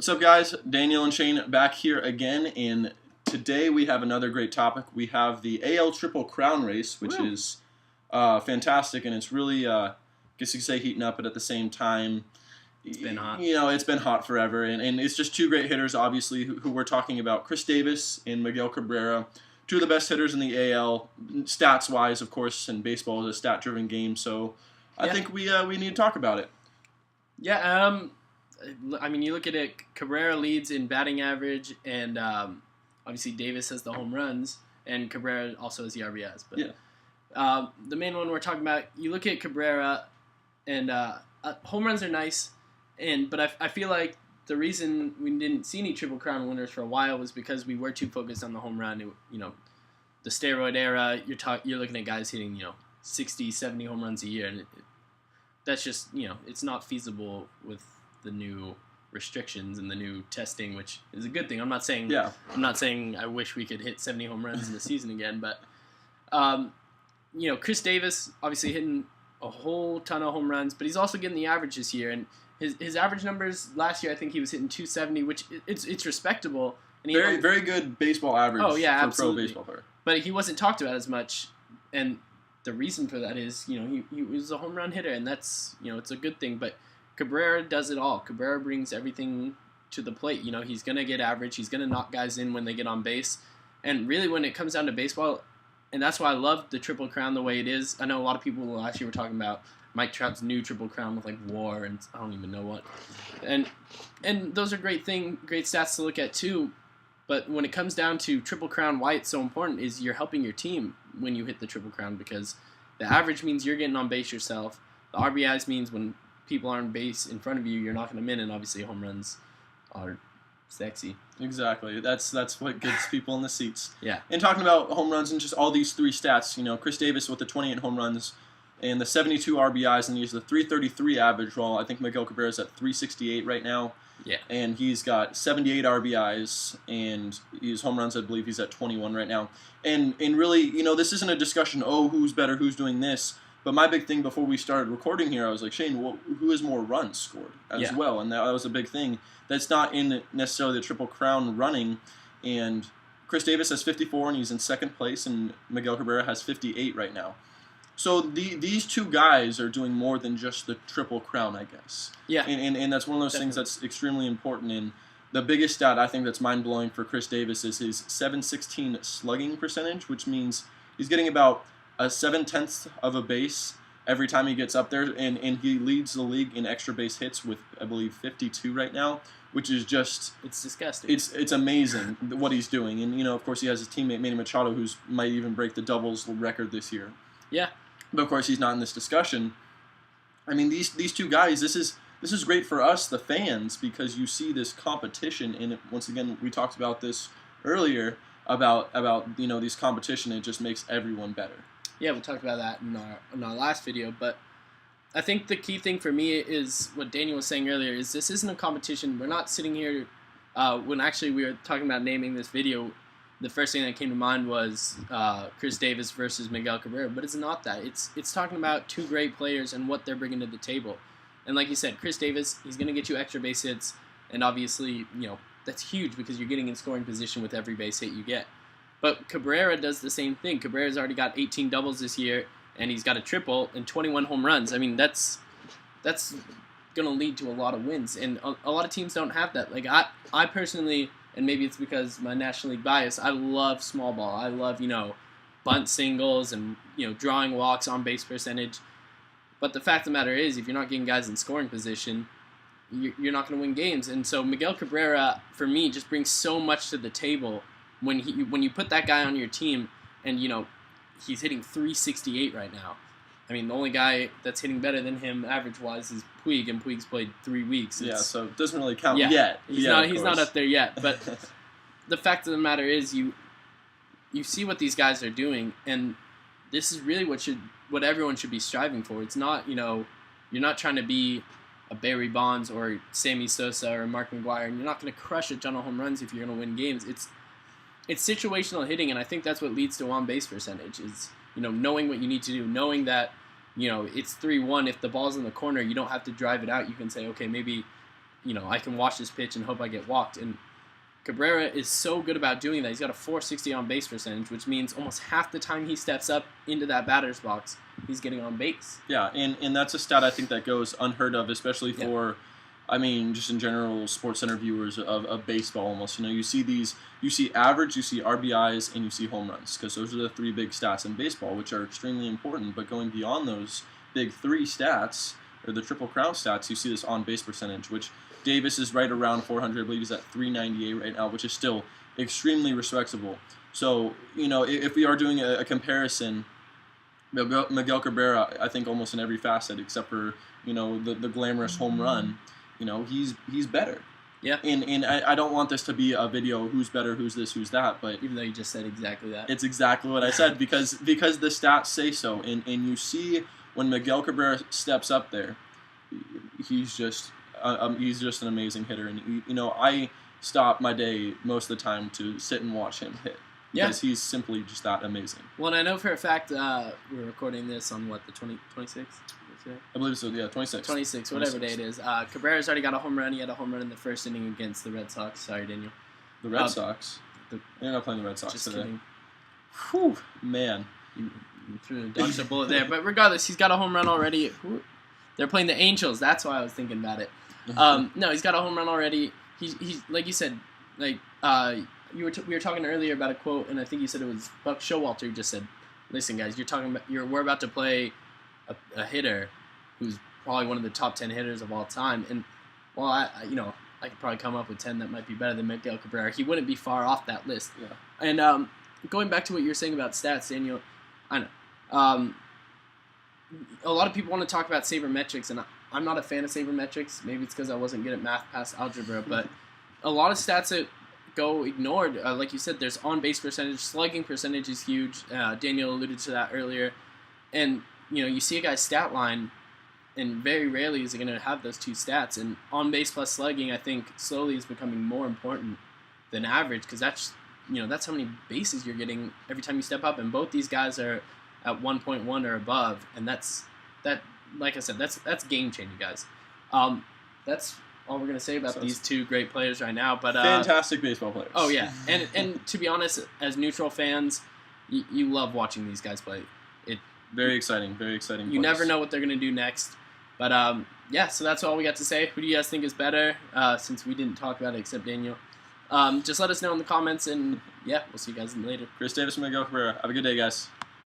What's up, guys? Daniel and Shane back here again, and today we have another great topic. We have the AL Triple Crown race, which is fantastic, and it's really, I guess you could say, heating up, but at the same time, it's been hot. You know, it's been hot forever, and it's just two great hitters, obviously, who we're talking about, Chris Davis and Miguel Cabrera, two of the best hitters in the AL, stats-wise, of course, and baseball is a stat-driven game, so I think we need to talk about it. Yeah, I mean, you look at it, Cabrera leads in batting average, and obviously Davis has the home runs, and Cabrera also has the RBIs. But the main one we're talking about, you look at Cabrera, and home runs are nice, but I feel like the reason we didn't see any Triple Crown winners for a while was because we were too focused on the home run. The steroid era, you're looking at guys hitting 60, 70 home runs a year, and that's just it's not feasible with the new restrictions and the new testing, which is a good thing. I'm not saying I wish we could hit 70 home runs in the season again, but Chris Davis obviously hitting a whole ton of home runs, but he's also getting the average this year, and his average numbers last year, I think he was hitting 270, which it's respectable. And very good baseball average for absolutely. a pro baseball player. But he wasn't talked about as much, and the reason for that is he was a home run hitter, and that's it's a good thing. But Cabrera does it all. Cabrera brings everything to the plate. He's going to get average. He's going to knock guys in when they get on base. And really, when it comes down to baseball, and that's why I love the Triple Crown the way it is. I know a lot of people last year were talking about Mike Trout's new Triple Crown with WAR and I don't even know what. And those are great stats to look at too. But when it comes down to Triple Crown, why it's so important is you're helping your team when you hit the Triple Crown, because the average means you're getting on base yourself. The RBIs means when people are on base in front of you, you're knocking them in, and obviously home runs are sexy. Exactly. That's what gets people in the seats. Yeah. And talking about home runs and just all these three stats, Chris Davis with the 28 home runs and the 72 RBIs, and he's the 333 average, while I think Miguel Cabrera's at 368 right now. Yeah. And he's got 78 RBIs, and his home runs, I believe he's at 21 right now. And really, this isn't a discussion, who's better, who's doing this. But my big thing before we started recording here, I was like, Shane, who has more runs scored as well? And that was a big thing. That's not in necessarily the Triple Crown running. And Chris Davis has 54, and he's in second place, and Miguel Cabrera has 58 right now. So these two guys are doing more than just the Triple Crown, I guess. Yeah. And that's one of those things that's extremely important. And the biggest stat I think that's mind-blowing for Chris Davis is his .716 slugging percentage, which means he's getting about a 7/10 of a base every time he gets up there, and he leads the league in extra base hits with, I believe, 52 right now, which is just... It's disgusting. It's amazing what he's doing. And, of course, he has his teammate Manny Machado, who might even break the doubles record this year. Yeah. But, of course, he's not in this discussion. I mean, these two guys, this is great for us, the fans, because you see this competition, and once again, we talked about this earlier, about these competition, it just makes everyone better. Yeah, we talked about that in our last video, but I think the key thing for me is what Daniel was saying earlier, is this isn't a competition. We're not sitting here, when actually we were talking about naming this video, the first thing that came to mind was Chris Davis versus Miguel Cabrera, but it's not that. It's talking about two great players and what they're bringing to the table. And like you said, Chris Davis, he's going to get you extra base hits, and obviously, that's huge because you're getting in scoring position with every base hit you get. But Cabrera does the same thing. Cabrera's already got 18 doubles this year, and he's got a triple and 21 home runs. I mean, that's going to lead to a lot of wins, and a lot of teams don't have that. Like I personally, and maybe it's because my National League bias, I love small ball. I love, bunt singles and, drawing walks, on base percentage. But the fact of the matter is, if you're not getting guys in scoring position, you're not going to win games. And so Miguel Cabrera, for me, just brings so much to the table. When you put that guy on your team, and he's hitting 368 right now. I mean, the only guy that's hitting better than him average-wise is Puig, and Puig's played 3 weeks. So it doesn't really count yet. He's not up there yet. But the fact of the matter is, you see what these guys are doing, and this is really what everyone should be striving for. It's not you're not trying to be a Barry Bonds or Sammy Sosa or Mark McGwire, and you're not going to crush a ton of home runs if you're going to win games. It's situational hitting, and I think that's what leads to on-base percentage is, knowing what you need to do, knowing that, it's 3-1. If the ball's in the corner, you don't have to drive it out. You can say, okay, maybe I can watch this pitch and hope I get walked. And Cabrera is so good about doing that. He's got a 460 on base percentage, which means almost half the time he steps up into that batter's box, he's getting on base. Yeah, and that's a stat I think that goes unheard of, especially for, just in general, Sports Center viewers of baseball almost. You see average, you see RBIs, and you see home runs, because those are the three big stats in baseball, which are extremely important. But going beyond those big three stats, or the Triple Crown stats, you see this on-base percentage, which Davis is right around 400. I believe he's at 398 right now, which is still extremely respectable. So, if we are doing a comparison, Miguel Cabrera, I think almost in every facet except for, the glamorous home run, he's better. Yeah. And I don't want this to be a video who's better, who's this, who's that, but even though you just said exactly that. It's exactly what I said because the stats say so. And you see when Miguel Cabrera steps up there, he's just an amazing hitter. And I stop my day most of the time to sit and watch him hit because he's simply just that amazing. Well, and I know for a fact we're recording this on the 26th? I believe so, yeah, 26. 26, whatever day it is. Cabrera's already got a home run. He had a home run in the first inning against the Red Sox. Sorry, Daniel. The Red Sox? They're not playing the Red Sox just today. Kidding. Whew, man. You dodged a bullet there. But regardless, he's got a home run already. They're playing the Angels. That's why I was thinking about it. No, he's got a home run already. He's like you said, we were talking earlier about a quote, and I think you said it was Buck Showalter who just said, "Listen, guys, we're about to play a hitter who's probably one of the top 10 hitters of all time, and while I could probably come up with 10 that might be better than Miguel Cabrera, he wouldn't be far off that list." Yeah. And going back to what you were saying about stats, Daniel, I know a lot of people want to talk about sabermetrics, and I'm not a fan of sabermetrics. Maybe it's because I wasn't good at math past algebra, but a lot of stats that go ignored, like you said, there's on-base percentage, slugging percentage is huge. Daniel alluded to that earlier, and you see a guy's stat line, and very rarely is he going to have those two stats. And on-base plus slugging, I think, slowly is becoming more important than average, because that's how many bases you're getting every time you step up. And both these guys are at 1.1 or above, and that's like I said, that's game-changing, guys. That's all we're going to say about these two great players right now. But fantastic baseball players. Oh, yeah. And to be honest, as neutral fans, you love watching these guys play. Very exciting, very exciting. You never know what they're going to do next. But, so that's all we got to say. Who do you guys think is better, since we didn't talk about it except Daniel? Just let us know in the comments, and, we'll see you guys later. Chris Davis and Miguel Cabrera. Have a good day, guys.